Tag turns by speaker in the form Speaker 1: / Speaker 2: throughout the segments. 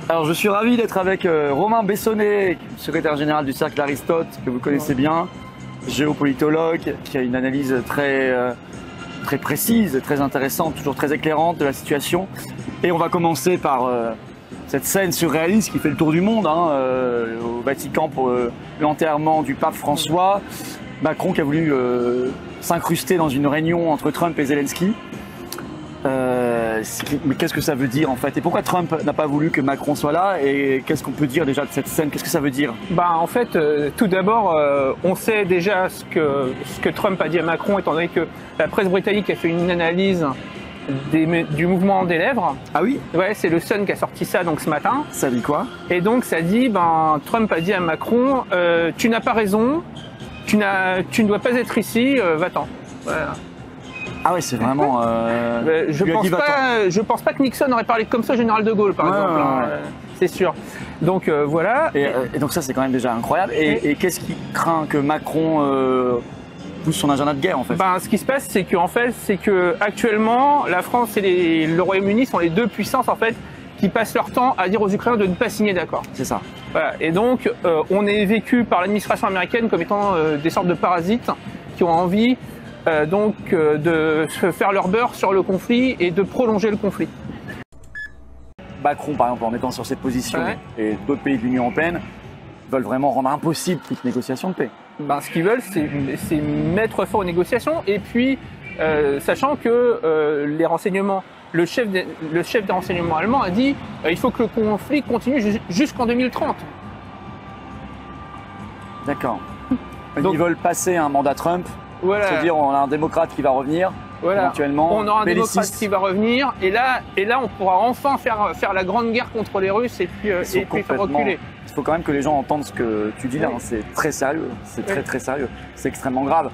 Speaker 1: Alors je suis ravi d'être avec Romain Bessonnet, secrétaire général du Cercle Aristote, que vous connaissez bien, géopolitologue, qui a une analyse très précise, très intéressante, toujours très éclairante de la situation. Et on va commencer par cette scène surréaliste qui fait le tour du monde, au Vatican pour l'enterrement du pape François. Macron qui a voulu s'incruster dans une réunion entre Trump et Zelensky. Mais qu'est-ce que ça veut dire en fait? Et pourquoi Trump n'a pas voulu que Macron soit là? Et qu'est-ce qu'on peut dire déjà de cette scène? Qu'est-ce que ça veut dire?
Speaker 2: En fait, tout d'abord, on sait déjà ce que Trump a dit à Macron, étant donné que la presse britannique a fait une analyse du mouvement des lèvres.
Speaker 1: Ah oui?
Speaker 2: Ouais, c'est le Sun qui a sorti ça donc ce matin.
Speaker 1: Ça dit quoi?
Speaker 2: Et donc ça dit, Trump a dit à Macron, tu n'as pas raison, tu ne dois pas être ici, va-t'en. Voilà.
Speaker 1: Ah ouais, c'est vraiment...
Speaker 2: je pense pas que Nixon aurait parlé comme ça au général de Gaulle, par exemple. C'est sûr. Donc voilà.
Speaker 1: Et donc ça, c'est quand même déjà incroyable. Et qu'est-ce qui craint que Macron pousse son agenda de guerre, en fait?
Speaker 2: Ce qui se passe, c'est que actuellement, la France et le Royaume-Uni sont les deux puissances, en fait, qui passent leur temps à dire aux Ukrainiens de ne pas signer d'accord.
Speaker 1: C'est ça.
Speaker 2: Voilà. Et donc, on est vécu par l'administration américaine comme étant des sortes de parasites qui ont envie de se faire leur beurre sur le conflit et de prolonger le conflit.
Speaker 1: Macron, par exemple, en étant sur cette position, et d'autres pays de l'Union européenne veulent vraiment rendre impossible toute négociation de paix.
Speaker 2: Ce qu'ils veulent, c'est mettre fin aux négociations, et puis, sachant que les renseignements, le chef des renseignements allemands a dit il faut que le conflit continue jusqu'en 2030.
Speaker 1: D'accord. Donc, ils veulent passer un mandat Trump.
Speaker 2: Voilà.
Speaker 1: C'est-à-dire on a un démocrate qui va revenir, éventuellement.
Speaker 2: On aura un démocrate qui va revenir, et là on pourra enfin faire la grande guerre contre les Russes et puis faire reculer.
Speaker 1: Il faut quand même que les gens entendent ce que tu dis là, c'est très sérieux, c'est très sérieux, c'est extrêmement grave.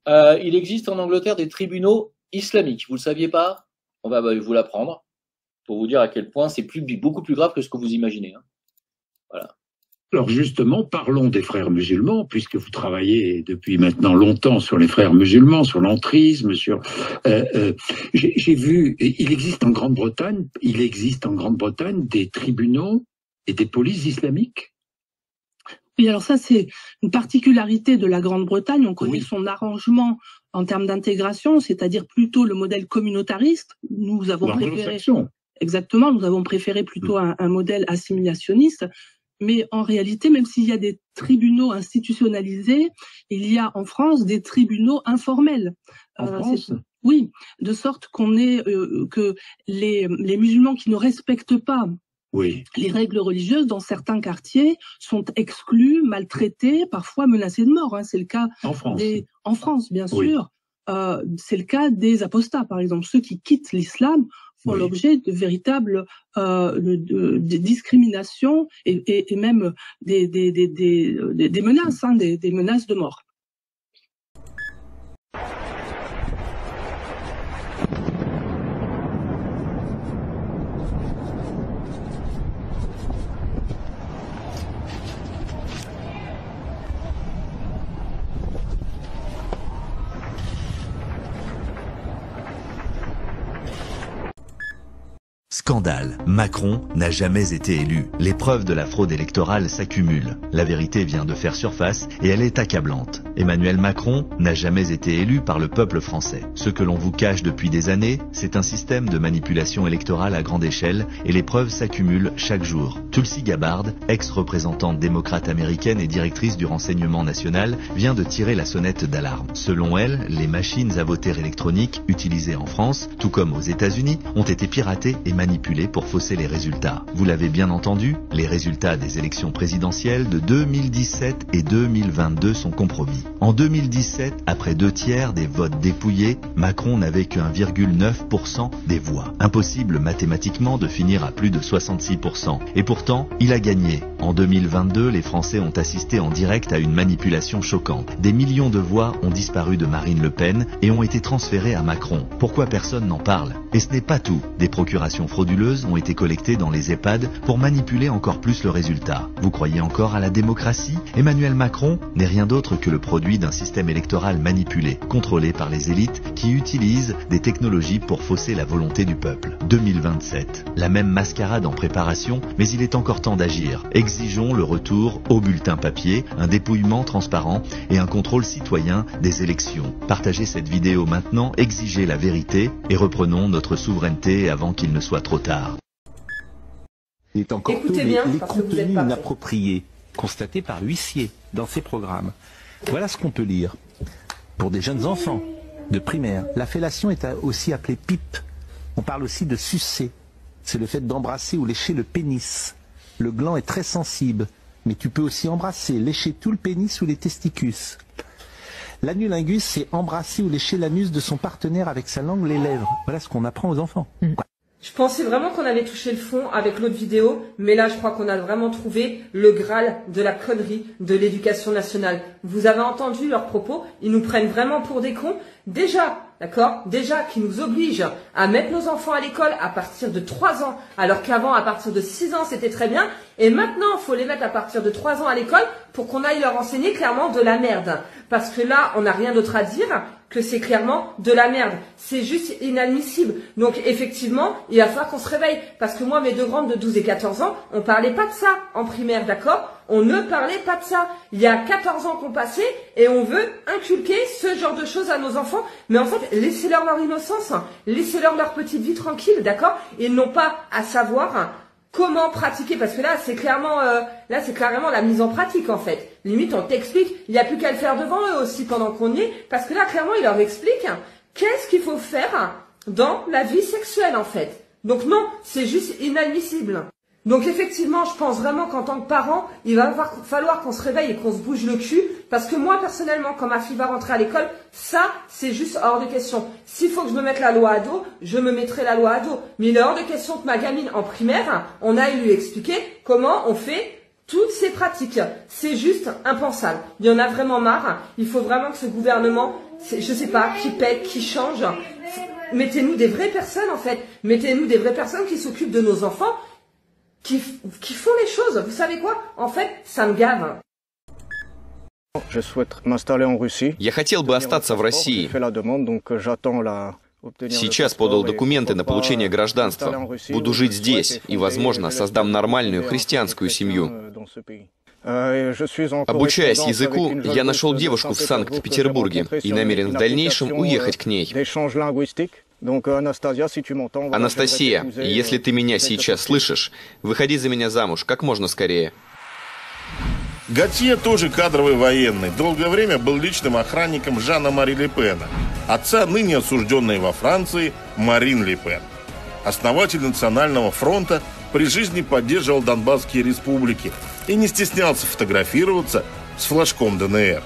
Speaker 3: Il existe en Angleterre des tribunaux islamiques, vous le saviez pas? On va vous l'apprendre pour vous dire à quel point c'est beaucoup plus grave que ce que vous imaginez. Voilà.
Speaker 4: Alors justement, parlons des frères musulmans, puisque vous travaillez depuis maintenant longtemps sur les frères musulmans, sur l'entrisme, j'ai vu, il existe en Grande-Bretagne des tribunaux et des polices islamiques.
Speaker 5: Oui, alors ça c'est une particularité de la Grande-Bretagne. On connaît son arrangement en termes d'intégration, c'est-à-dire plutôt le modèle communautariste. Nous avons préféré plutôt un modèle assimilationniste. Mais en réalité, même s'il y a des tribunaux institutionnalisés, il y a en France des tribunaux informels.
Speaker 4: En France ?
Speaker 5: Oui, de sorte que les musulmans qui ne respectent pas les règles religieuses dans certains quartiers sont exclus, maltraités, parfois menacés de mort. C'est le cas en France, bien sûr. C'est le cas des apostats, par exemple, ceux qui quittent l'islam font l'objet de véritables de discriminations et même des menaces, des menaces de mort.
Speaker 6: Scandale. Macron n'a jamais été élu. Les preuves de la fraude électorale s'accumulent. La vérité vient de faire surface et elle est accablante. Emmanuel Macron n'a jamais été élu par le peuple français. Ce que l'on vous cache depuis des années, c'est un système de manipulation électorale à grande échelle et les preuves s'accumulent chaque jour. Tulsi Gabbard, ex-représentante démocrate américaine et directrice du renseignement national, vient de tirer la sonnette d'alarme. Selon elle, les machines à voter électroniques utilisées en France, tout comme aux États-Unis, ont été piratées et manipulées pour fausser les résultats. Vous l'avez bien entendu, les résultats des élections présidentielles de 2017 et 2022 sont compromis. En 2017, après 2/3 des votes dépouillés, Macron n'avait que 1,9% des voix. Impossible mathématiquement de finir à plus de 66%. Et pourtant, il a gagné. En 2022, les Français ont assisté en direct à une manipulation choquante. Des millions de voix ont disparu de Marine Le Pen et ont été transférées à Macron. Pourquoi personne n'en parle? Et ce n'est pas tout. Des procurations frauduleuses frauduleuses ont été collectées dans les EHPAD pour manipuler encore plus le résultat. Vous croyez encore à la démocratie? Emmanuel Macron n'est rien d'autre que le produit d'un système électoral manipulé, contrôlé par les élites qui utilisent des technologies pour fausser la volonté du peuple. 2027. La même mascarade en préparation, mais il est encore temps d'agir. Exigeons le retour au bulletin papier, un dépouillement transparent et un contrôle citoyen des élections. Partagez cette vidéo maintenant, exigez la vérité et reprenons notre souveraineté avant qu'il ne soit trop tard.
Speaker 7: Il est encore tôt, mais les contenus inappropriés constatés par l'huissier dans ces programmes. Voilà ce qu'on peut lire. Pour des jeunes enfants de primaire, la fellation est aussi appelée pipe. On parle aussi de sucer. C'est le fait d'embrasser ou lécher le pénis. Le gland est très sensible, mais tu peux aussi embrasser, lécher tout le pénis ou les testicules. L'anulingus, c'est embrasser ou lécher l'anus de son partenaire avec sa langue, les lèvres. Voilà ce qu'on apprend aux enfants.
Speaker 8: Je pensais vraiment qu'on avait touché le fond avec l'autre vidéo, mais là je crois qu'on a vraiment trouvé le Graal de la connerie de l'éducation nationale. Vous avez entendu leurs propos, ils nous prennent vraiment pour des cons. Déjà, d'accord, déjà qui nous obligent à mettre nos enfants à l'école à partir de 3 ans, alors qu'avant à partir de 6 ans c'était très bien, et maintenant il faut les mettre à partir de 3 ans à l'école pour qu'on aille leur enseigner clairement de la merde. Parce que là, on n'a rien d'autre à dire que c'est clairement de la merde. C'est juste inadmissible. Donc effectivement, il va falloir qu'on se réveille. Parce que moi, mes deux grandes de 12 et 14 ans, on parlait pas de ça en primaire, d'accord? On ne parlait pas de ça. Il y a 14 ans qu'on passait et on veut inculquer ce genre de choses à nos enfants. Mais en fait, laissez-leur leur innocence, laissez-leur leur petite vie tranquille, d'accord? Ils n'ont pas à savoir comment pratiquer, parce que là c'est clairement la mise en pratique en fait. Limite on t'explique, il n'y a plus qu'à le faire devant eux aussi pendant qu'on y est, parce que là clairement il leur explique qu'est-ce qu'il faut faire dans la vie sexuelle en fait. Donc non, c'est juste inadmissible. Donc effectivement, je pense vraiment qu'en tant que parent, il va falloir qu'on se réveille et qu'on se bouge le cul, parce que moi personnellement, quand ma fille va rentrer à l'école, ça c'est juste hors de question. S'il faut que je me mette la loi à dos, je me mettrai la loi à dos. Mais il est hors de question que ma gamine en primaire, on aille lui expliquer comment on fait toutes ces pratiques. C'est juste impensable. Il y en a vraiment marre. Il faut vraiment que ce gouvernement, je sais pas, qui pète, qui change. Mettez-nous des vraies personnes en fait. Mettez-nous des vraies personnes qui s'occupent de nos enfants, qui font les choses. Vous savez quoi? En fait, ça me gave.
Speaker 9: Я хотел бы остаться в России. Сейчас подал документы на получение гражданства. Буду жить здесь и, возможно, создам нормальную христианскую семью. Обучаясь языку, я нашел девушку в Санкт-Петербурге и намерен в дальнейшем уехать к ней. Анастасия, если ты меня сейчас слышишь, выходи за меня замуж как можно скорее.
Speaker 10: Готье тоже кадровый военный. Долгое время был личным охранником Жана-Мари Ле Пена, отца ныне осужденной во Франции Марин Ле Пен. Основатель Национального фронта при жизни поддерживал Донбасские республики и не стеснялся фотографироваться с флажком ДНР.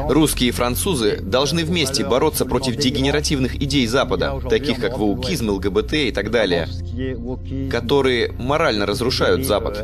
Speaker 9: Русские и французы должны вместе бороться против дегенеративных идей Запада, таких как ваукизм, ЛГБТ и так далее, которые морально разрушают Запад.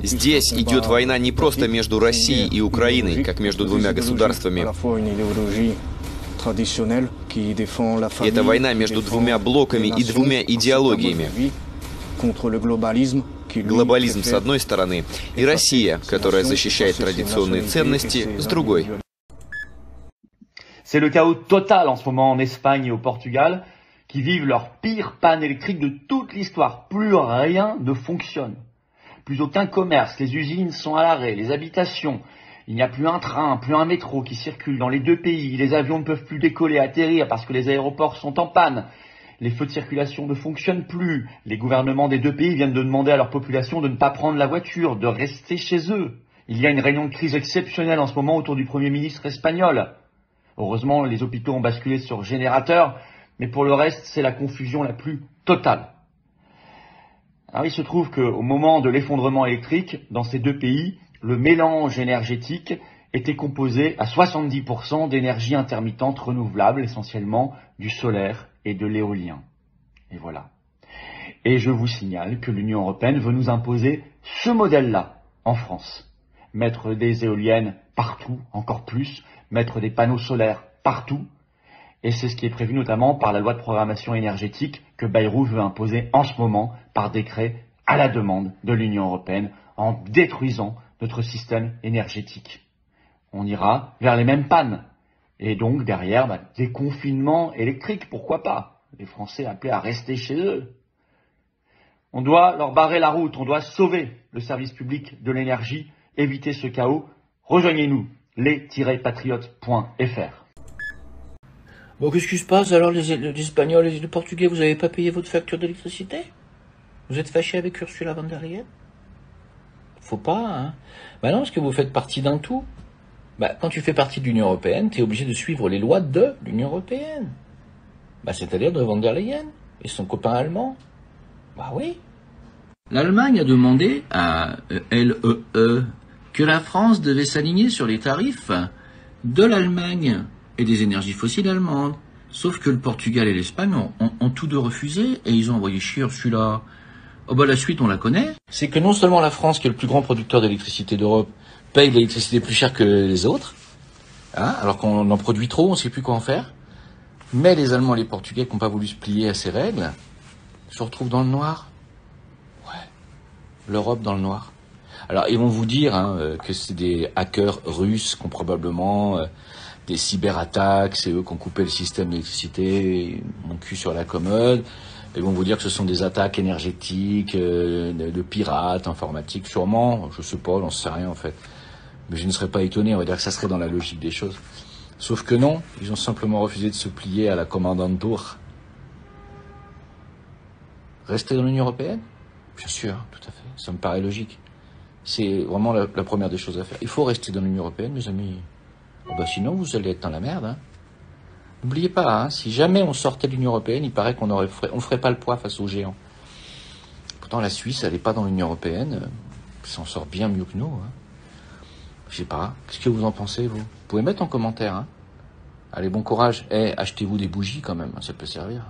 Speaker 9: Здесь идет война не просто между Россией и Украиной, как между двумя государствами. Это война между двумя блоками и двумя идеологиями. Глобализм с одной стороны и Россия, которая защищает традиционные ценности, с другой.
Speaker 11: C'est le chaos total en ce moment en Espagne et au Portugal, qui vivent leur pire panne électrique de toute l'histoire. Plus rien ne fonctionne. Plus aucun commerce, les usines sont à l'arrêt, les habitations. Il n'y a plus un train, plus un métro qui circule dans les deux pays. Les avions ne peuvent plus décoller, atterrir parce que les aéroports sont en panne. Les feux de circulation ne fonctionnent plus. Les gouvernements des deux pays viennent de demander à leur population de ne pas prendre la voiture, de rester chez eux. Il y a une réunion de crise exceptionnelle en ce moment autour du Premier ministre espagnol. Heureusement, les hôpitaux ont basculé sur générateur, mais pour le reste, c'est la confusion la plus totale. Alors, il se trouve qu'au moment de l'effondrement électrique, dans ces deux pays, le mélange énergétique était composé à 70% d'énergie intermittente renouvelable, essentiellement du solaire et de l'éolien. Et voilà. Et je vous signale que l'Union européenne veut nous imposer ce modèle-là en France. mettre des éoliennes partout, encore plus, mettre des panneaux solaires partout. Et c'est ce qui est prévu notamment par la loi de programmation énergétique que Bayrou veut imposer en ce moment par décret à la demande de l'Union européenne en détruisant notre système énergétique. On ira vers les mêmes pannes. Et donc derrière, des confinements électriques, pourquoi pas? Les Français appelés à rester chez eux. On doit leur barrer la route, on doit sauver le service public de l'énergie, éviter ce chaos. Rejoignez-nous, les-patriotes.fr.
Speaker 3: Bon, qu'est-ce qui se passe alors, les Espagnols et les Portugais, vous n'avez pas payé votre facture d'électricité? Vous êtes fâchés avec Ursula von der Leyen? Faut pas, hein? Bah non, parce que vous faites partie d'un tout. Bah, quand tu fais partie de l'Union européenne, tu es obligé de suivre les lois de l'Union européenne. Bah, c'est-à-dire de von der Leyen et son copain allemand. Bah oui. L'Allemagne a demandé à LEE que la France devait s'aligner sur les tarifs de l'Allemagne et des énergies fossiles allemandes. Sauf que le Portugal et l'Espagne ont tous deux refusé et ils ont envoyé chier Ursula. Oh bah la suite on la connaît. C'est que non seulement la France, qui est le plus grand producteur d'électricité d'Europe, paye l'électricité plus cher que les autres, hein, alors qu'on en produit trop, on ne sait plus quoi en faire, mais les Allemands et les Portugais qui n'ont pas voulu se plier à ces règles se retrouvent dans le noir. Ouais, l'Europe dans le noir. Alors ils vont vous dire que c'est des hackers russes qui ont probablement des cyberattaques, c'est eux qui ont coupé le système d'électricité, mon cul sur la commode. Ils vont vous dire que ce sont des attaques énergétiques, de pirates, informatiques, sûrement, je sais pas, j'en sais rien en fait. Mais je ne serais pas étonné, on va dire que ça serait dans la logique des choses. Sauf que non, ils ont simplement refusé de se plier à la commandanture. Rester dans l'Union européenne? Bien sûr, tout à fait, ça me paraît logique. C'est vraiment la première des choses à faire. Il faut rester dans l'Union européenne, mes amis. Oh bah sinon, vous allez être dans la merde. Hein. N'oubliez pas, si jamais on sortait de l'Union européenne, il paraît qu'on ferait pas le poids face aux géants. Pourtant, la Suisse, elle n'est pas dans l'Union européenne. Ça en sort bien mieux que nous. Hein. Je sais pas. Qu'est-ce que vous en pensez, vous? Vous pouvez mettre en commentaire. Hein. Allez, bon courage. Achetez-vous des bougies quand même, ça peut servir.